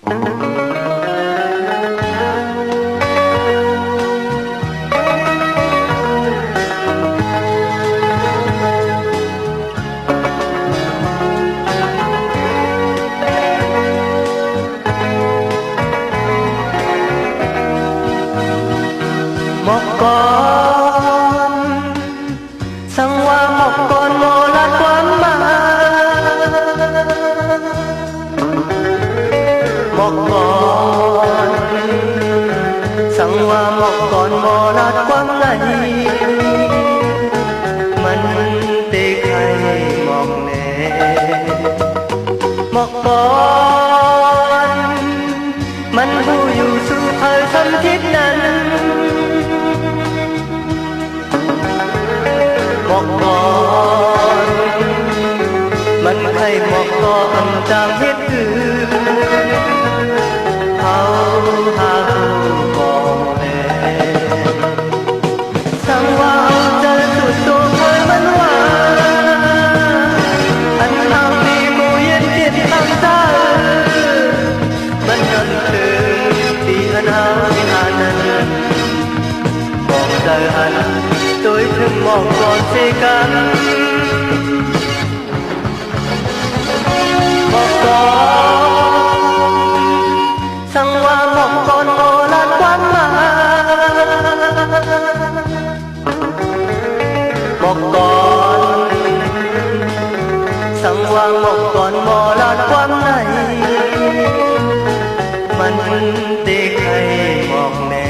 หมอกก่อนสังว่าหมอกก่อนโมลาความมาหมอกก่อนสังว่าหมอกก่อนโมลาความไหนมันเตะใครหมอกแน่หมอกก่อนมันผู้อยู่สู่เผ่าสันทิศนั้นหมอกก่อนมันใครหมอกก่อนจางเฮ็ดอื่นเขาหาผู้บ่แลสังว่าเอาใจสุดตัวเคยมันว่าอันทางที่มูเย็นเย็นทางใจมันจนถึงที่อันหาวิหารนั้นบอกใจอันtôi thương mong còn thếกันบอกก่อนสั่งว่าบอกก่อนโมลาความมาบอกก่อนสั่งว่าบอกก่อนโมลาความไหนมันเด็กให้บอกแน่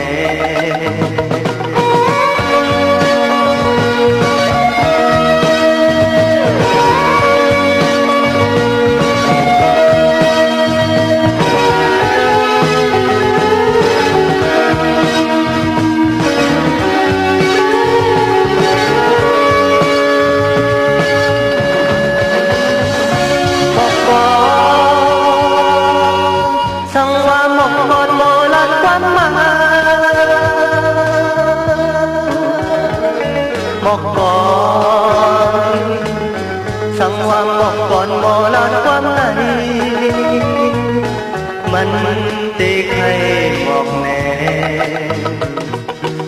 สั่งว่าหมอกก่อนโมลาความมาหมอกก่อนสั่งว่าหมอกก่อนโมลาความไหนมันเตะใครหมอกแน่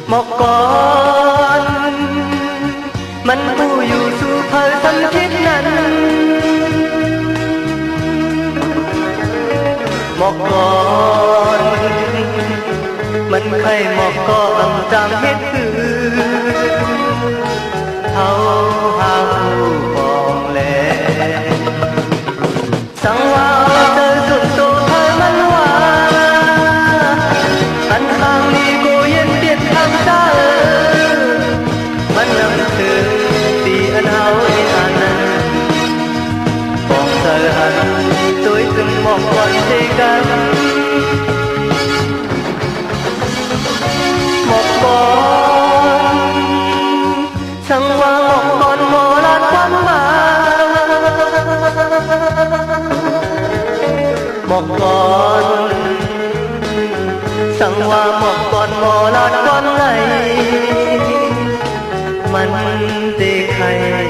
หมอกก่อนมันผู้อยู่สู่เผ่าสันทิศนั้นหมอกก่อนมันใครหมอกก่อนจางเฮ็ดคือเขาหาผู้ปองแลสังว่าเจอสุดโตเธอมันว่าอันทางนี้กูเย็นเตียนทางใจมันนำถึงตีอันเฮาในอันนั้นบอกเธอหันtôi từng mong còn thếกันmột con sang qua một con mò lát quán mà một con sang qua một con mò lát quán nàyมันเตะใคร